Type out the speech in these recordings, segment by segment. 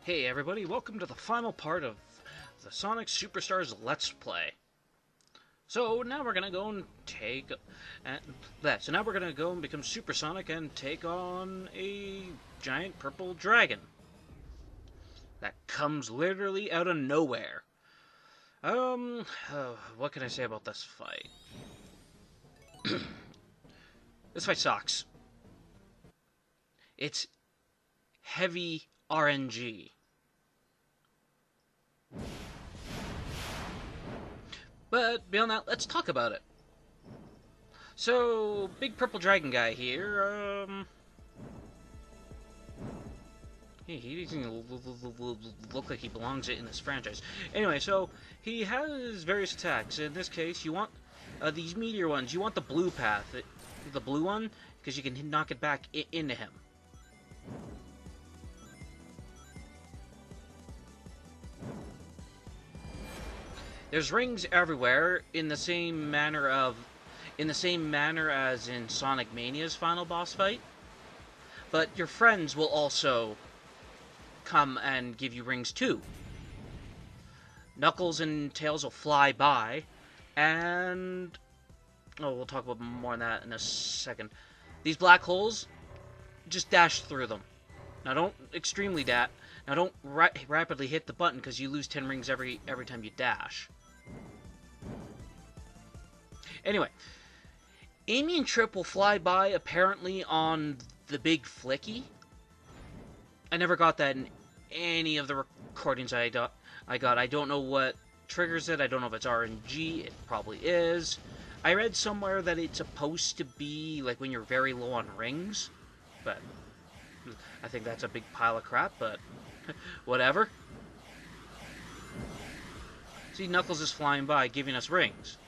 Hey everybody, welcome to the final part of the Sonic SuperStars Let's Play. So now we're gonna go and take that. So now we're gonna go and become Supersonic and take on a giant purple dragon that comes literally out of nowhere. What can I say about this fight? This fight sucks. It's heavy RNG. But beyond that, let's talk about it. So, big purple dragon guy here, he doesn't look like he belongs in this franchise. Anyway, so he has various attacks. In this case, you want these meteor ones. You want the blue path, the blue one, because you can knock it back into him. There's rings everywhere in the same manner as in Sonic Mania's final boss fight. But your friends will also come and give you rings too. Knuckles and Tails will fly by, and we'll talk about more on that in a second. These black holes, just dash through them. Now don't extremely dash. Now don't rapidly hit the button because you lose 10 rings every time you dash. Anyway, Amy and Trip will fly by apparently on the big flicky. I never got that in any of the recordings I got. I don't know what triggers it. I don't know if it's RNG. It probably is. I read somewhere that it's supposed to be like when you're very low on rings, but I think that's a big pile of crap, but whatever. See, Knuckles is flying by, giving us rings.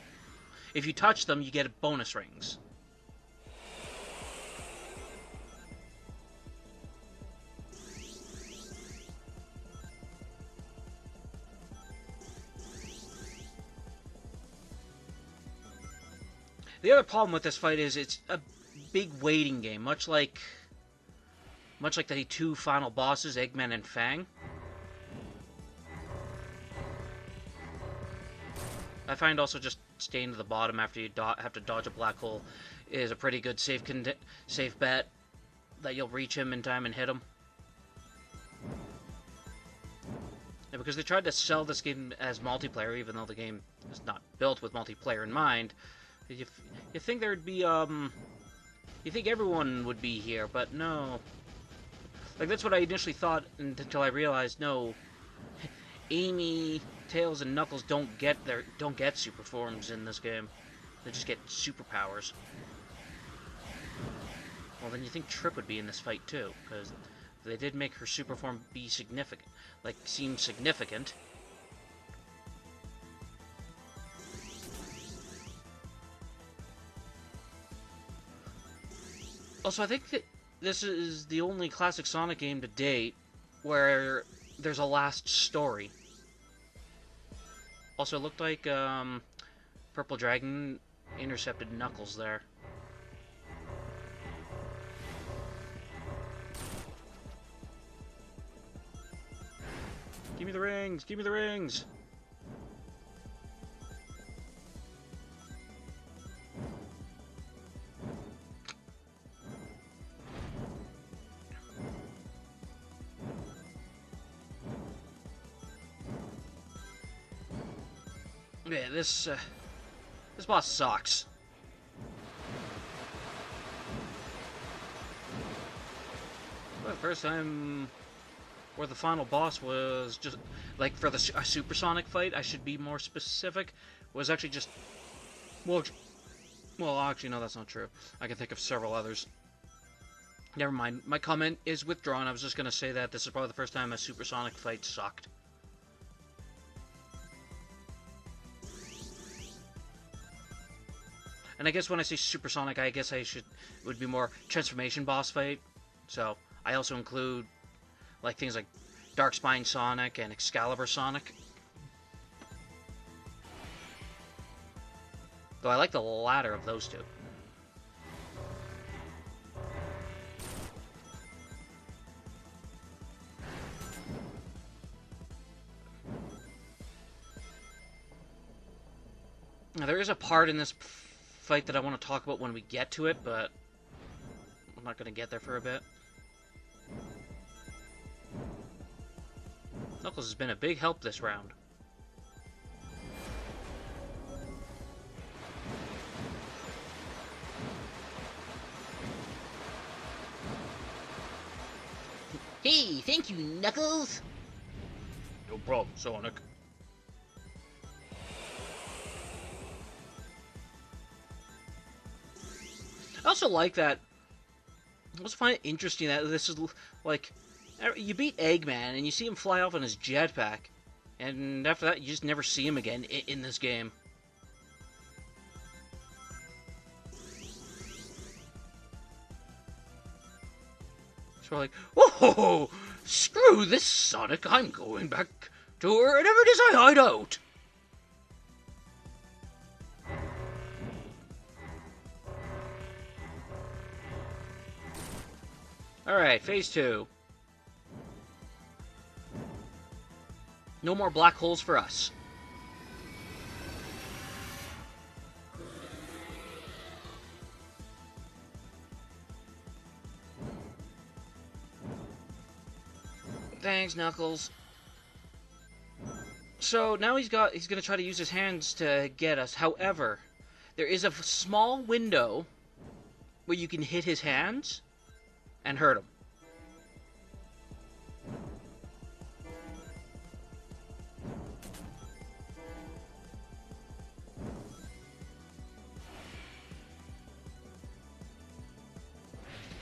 If you touch them, you get bonus rings. The other problem with this fight is it's a big waiting game, much like the two final bosses, Eggman and Fang. I find also just staying to the bottom after you have to dodge a black hole is a pretty good safe bet that you'll reach him in time and hit him. Yeah, because they tried to sell this game as multiplayer, even though the game is not built with multiplayer in mind. You think there'd be you think everyone would be here, but no. Like that's what I initially thought until I realized no. Amy, Tails, and Knuckles don't get super forms in this game. They just get superpowers. Well, then you think Trip would be in this fight too, because they did make her super form be significant, like seem significant. Also, I think that this is the only classic Sonic game to date where there's a last story. Also, it looked like Purple Dragon intercepted Knuckles there. Give me the rings! Give me the rings! Yeah, this boss sucks. Well, the first time where the final boss was just like for the Supersonic fight, I should be more specific. Was actually just well, actually no, that's not true. I can think of several others. Never mind. My comment is withdrawn. I was just gonna say that this is probably the first time a Supersonic fight sucked. And I guess when I say Supersonic, I guess it would be more transformation boss fight. So I also include like things like Darkspine Sonic and Excalibur Sonic. Though I like the latter of those two. Now, there is a part in this fight that I want to talk about when we get to it, but I'm not going to get there for a bit. Knuckles has been a big help this round. Hey, thank you, Knuckles! No problem, Sonic. I also like that. I also find it interesting that this is like you beat Eggman and you see him fly off on his jetpack, and after that you just never see him again in this game. So we're like, whoa, screw this Sonic! I'm going back to wherever it is I hide out. Alright, phase 2. No more black holes for us. Thanks, Knuckles. So now he's gonna try to use his hands to get us. However, there is a small window where you can hit his hands and hurt him.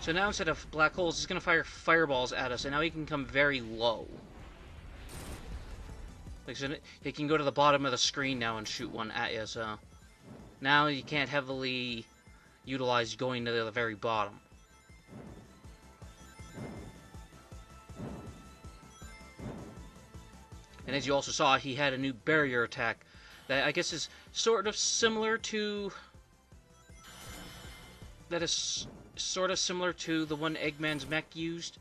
So now instead of black holes, he's going to fire fireballs at us, and now he can come very low. Like, so he can go to the bottom of the screen now and shoot one at you, so now you can't heavily utilize going to the very bottom. And as you also saw, he had a new barrier attack that I guess is sort of similar to... That is sort of similar to the one Eggman's mech used.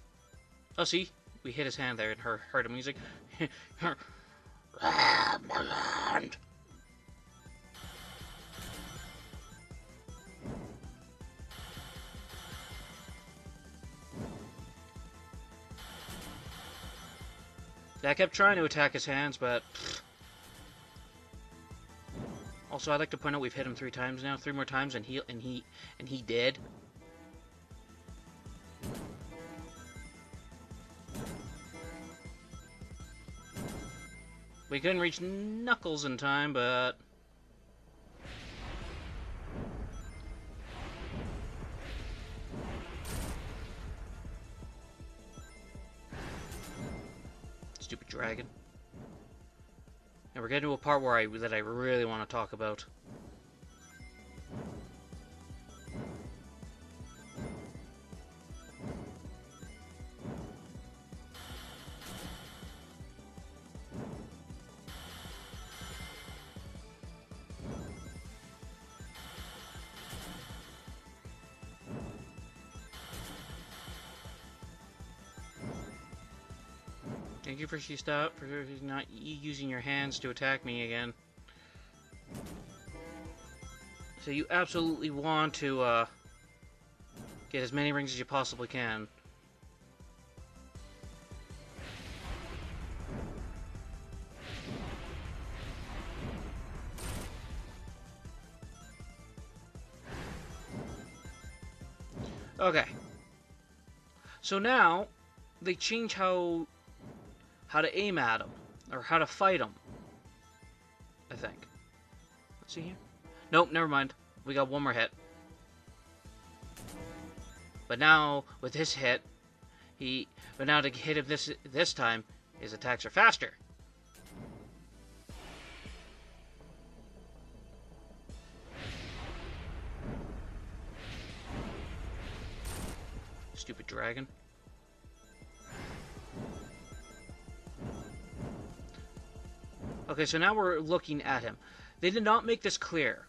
Oh, see? We hit his hand there and hurt him. He's like... Ah, my hand! I kept trying to attack his hands, but... Also, I'd like to point out we've hit him 3 times now. 3 more times, and he did. We couldn't reach Knuckles in time, but... Stupid dragon. And we're getting to a part where that I really want to talk about. Thank you for not using your hands to attack me again. So you absolutely want to get as many rings as you possibly can. Okay. So now they change how to aim at him, or how to fight him, I think. Let's see here. Nope, never mind. We got one more hit. But now, with this hit, but now to hit him this time, his attacks are faster. Stupid dragon. Okay, so now we're looking at him. They did not make this clear.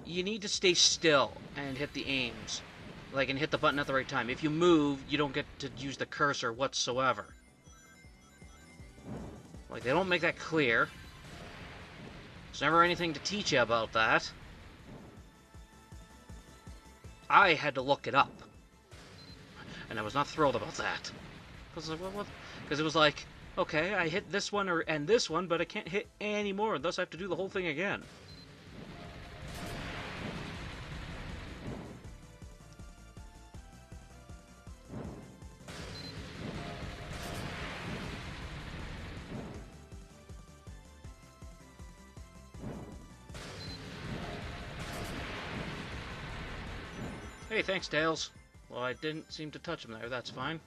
You need to stay still and hit the aims. Like, and hit the button at the right time. If you move, you don't get to use the cursor whatsoever. Like, they don't make that clear. There's never anything to teach you about that. I had to look it up. And I was not thrilled about that. Because it was like, okay, I hit this one and this one, but I can't hit any more, thus I have to do the whole thing again. Hey, thanks, Tails. Well, I didn't seem to touch him there, that's fine.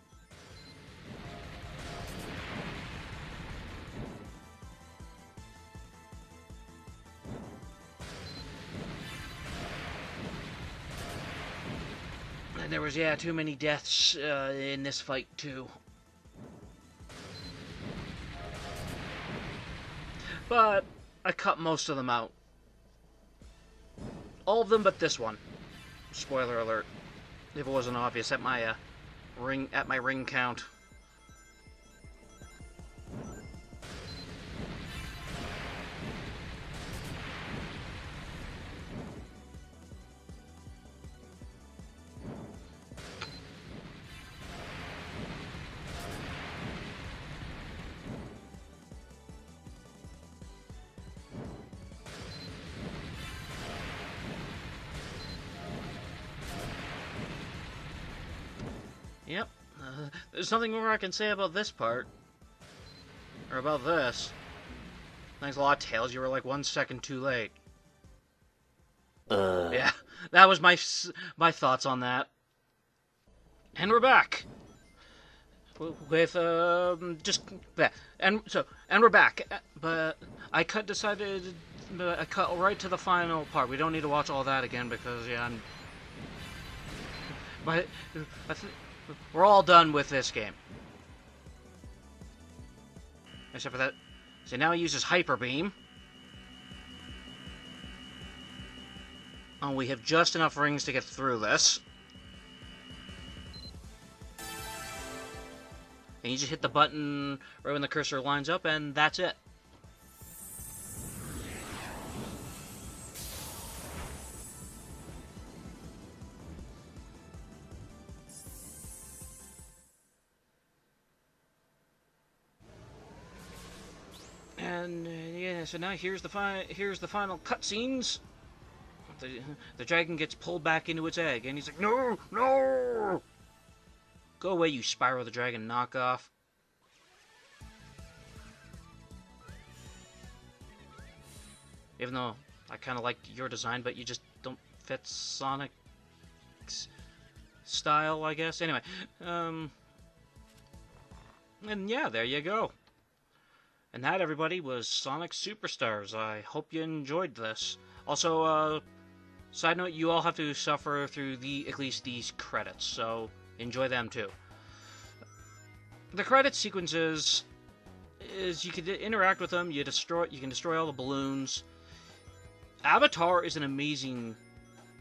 And there was, yeah, too many deaths in this fight, too. But I cut most of them out. All of them but this one. Spoiler alert. If it wasn't obvious at my ring count. Yep. There's nothing more I can say about this part. Or about this. Thanks a lot, Tails. You were like 1 second too late. Yeah, that was my thoughts on that. And we're back. With, just that. And we're back. But I cut right to the final part. We don't need to watch all that again because, yeah, we're all done with this game. Except for that. So now he uses Hyper Beam. Oh, we have just enough rings to get through this. And you just hit the button right when the cursor lines up, and that's it. And yeah, so now here's the final cutscenes. The dragon gets pulled back into its egg, and he's like, "No, no! Go away, you Spyro the Dragon knockoff." Even though I kind of liked your design, but you just don't fit Sonic's style, I guess. Anyway, and yeah, there you go. And that, everybody, was Sonic Superstars. I hope you enjoyed this. Also, side note, you all have to suffer through at least these credits, so enjoy them too. The credit sequences is you can interact with them. You can destroy all the balloons. Avatar is an amazing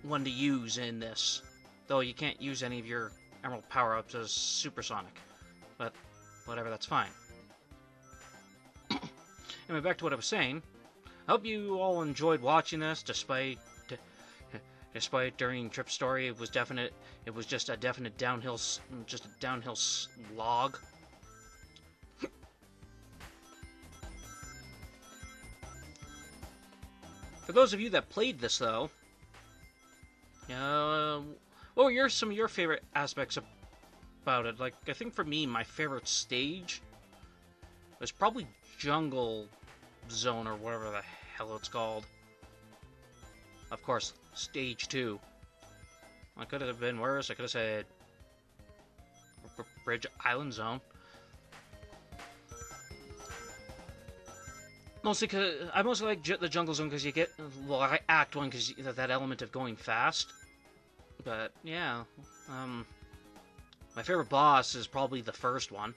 one to use in this, though you can't use any of your Emerald power-ups as Supersonic. But whatever, that's fine. Anyway, back to what I was saying. I hope you all enjoyed watching this, despite during Trip's story, it was just a definite downhill slog. For those of you that played this, though, what were some of your favorite aspects about it? Like, I think for me, my favorite stage was probably Jungle Zone, or whatever the hell it's called. Of course, Stage 2. I could have been worse. I could have said Bridge Island Zone. Mostly because I mostly like the Jungle Zone because you get, well, I Act 1 because that element of going fast. But yeah, my favorite boss is probably the first one,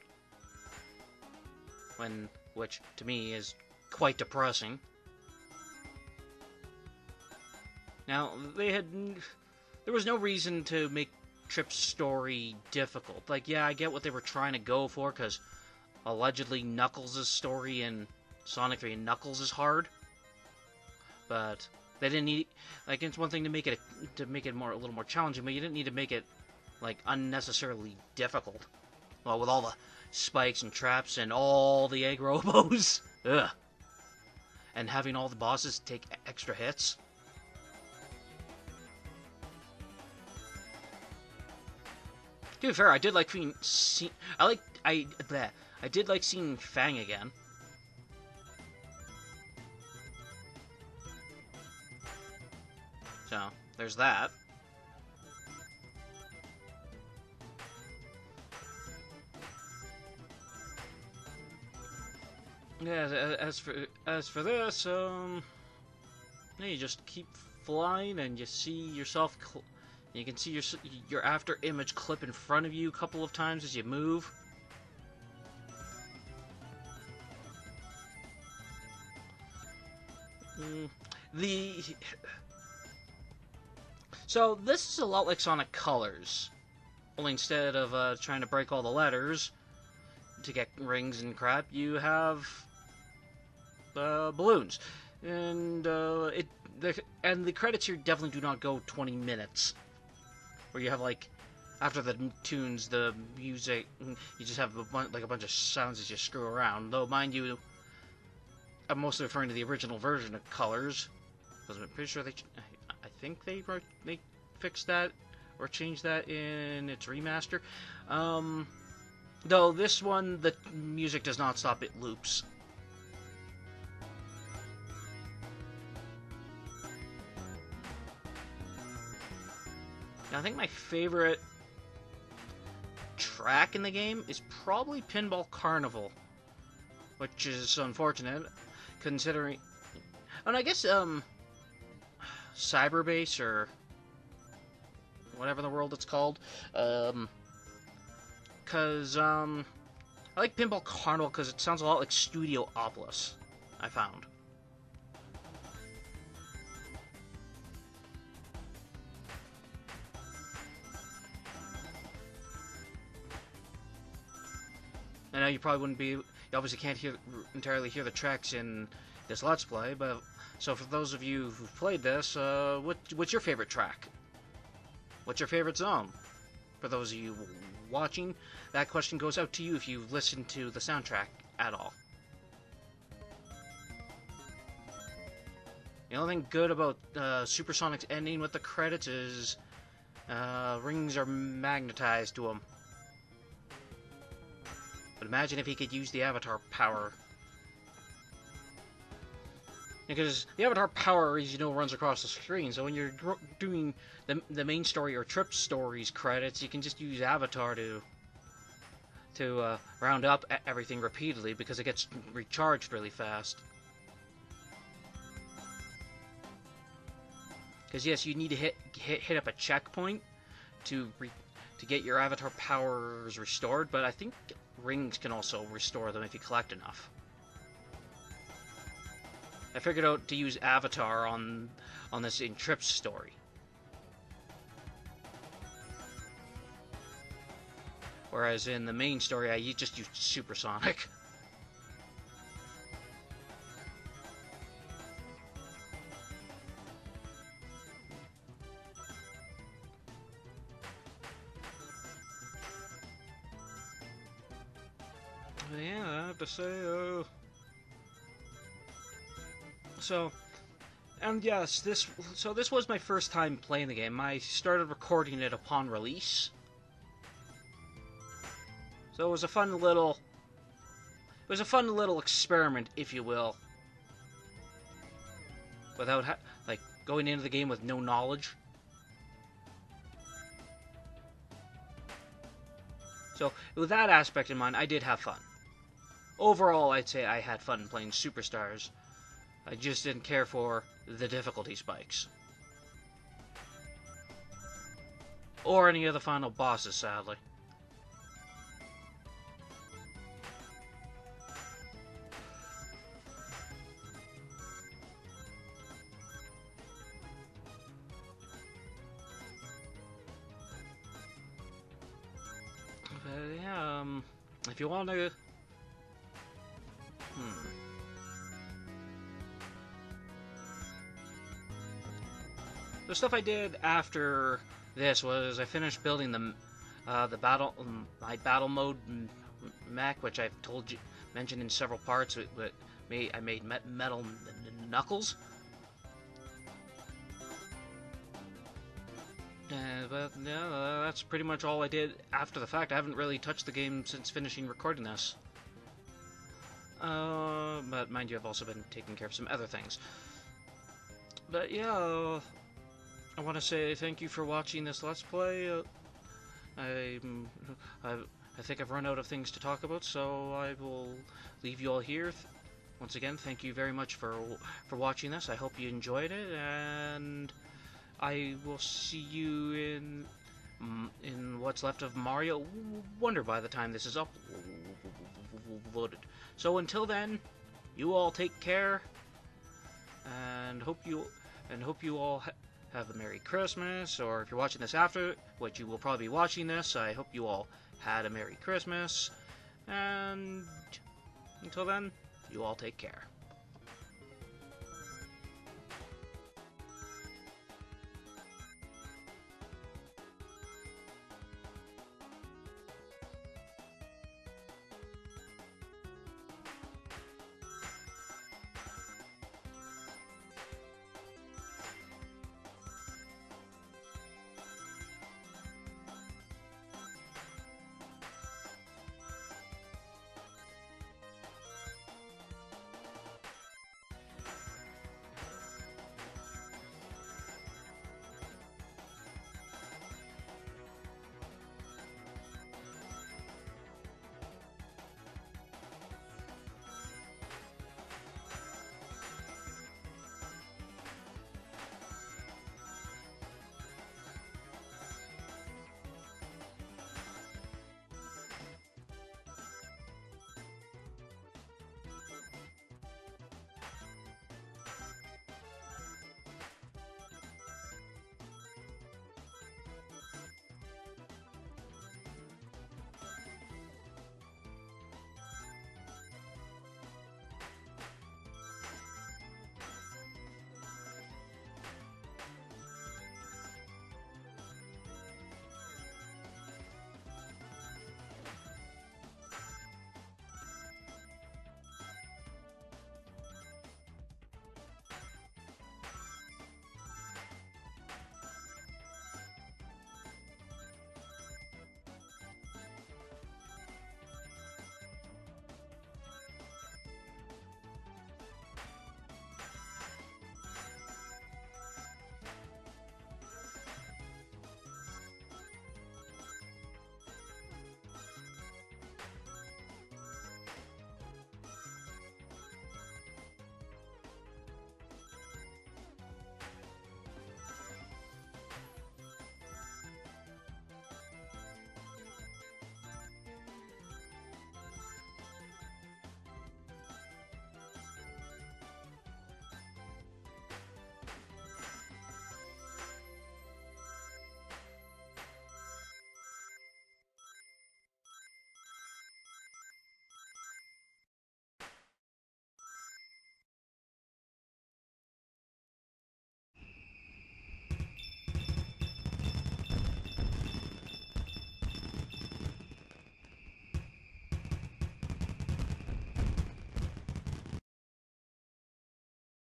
which to me is quite depressing. Now, there was no reason to make Trip's story difficult. Like, yeah, I get what they were trying to go for, because allegedly Knuckles' story in Sonic 3 and Knuckles is hard. but they didn't need, like, it's one thing to make it more, a little more challenging, but you didn't need to make it like unnecessarily difficult. Well, with all the spikes and traps and all the egg robos, ugh, and having all the bosses take extra hits. To be fair, I did like seeing I did like seeing Fang again. So, there's that. Yeah, as for this, yeah, you just keep flying and you see yourself. You can see your after image clip in front of you a couple of times as you move. The So this is a lot like Sonic Colors, only instead of trying to break all the letters to get rings and crap, you have balloons, and the credits here definitely do not go 20 minutes, where you have like after the tunes, the music, you just have a bunch of sounds as you screw around. Though mind you, I'm mostly referring to the original version of Colors, because I'm pretty sure I think they fixed that or changed that in its remaster. Though this one, the music does not stop, it loops. Now, I think my favorite track in the game is probably Pinball Carnival, which is unfortunate, considering... And I guess, Cyberbase, or whatever the world it's called, because, I like Pinball Carnival because it sounds a lot like Studiopolis, I found. I know you probably wouldn't be, you obviously can't entirely hear the tracks in this Let's Play, but, so for those of you who've played this, what's your favorite track? What's your favorite zone? For those of you watching, that question goes out to you if you've listened to the soundtrack at all. The only thing good about Supersonic's ending with the credits is rings are magnetized to him. But imagine if he could use the avatar power. Because the avatar power, as you know, runs across the screen, so when you're doing the main story or Trip Stories credits, you can just use avatar to round up everything repeatedly, because it gets recharged really fast. Because yes, you need to hit up a checkpoint to get your avatar powers restored, but I think rings can also restore them if you collect enough. I figured out to use avatar on this in Trip's story. Whereas in the main story, I just used Supersonic. But yeah, I have to say, so, and yes, this was my first time playing the game. I started recording it upon release. So it was a fun little experiment, if you will. Without like going into the game with no knowledge. So with that aspect in mind, I did have fun. Overall, I'd say I had fun playing SuperStars. I just didn't care for the difficulty spikes. Or any of the final bosses, sadly. But yeah, if you want to... the stuff I did after this was I finished building the battle my battle mode mech, which I've told you mentioned in several parts. I made metal knuckles. But yeah, that's pretty much all I did after the fact. I haven't really touched the game since finishing recording this. But mind you, I've also been taking care of some other things. But yeah, I want to say thank you for watching this Let's Play. I think I've run out of things to talk about, so I will leave you all here. Once again, thank you very much for watching this. I hope you enjoyed it, and I will see you in what's left of Mario Wonder by the time this is uploaded. So until then, you all take care, and hope you all have a Merry Christmas, or if you're watching this after, which you will probably be watching this, I hope you all had a Merry Christmas, and until then, you all take care.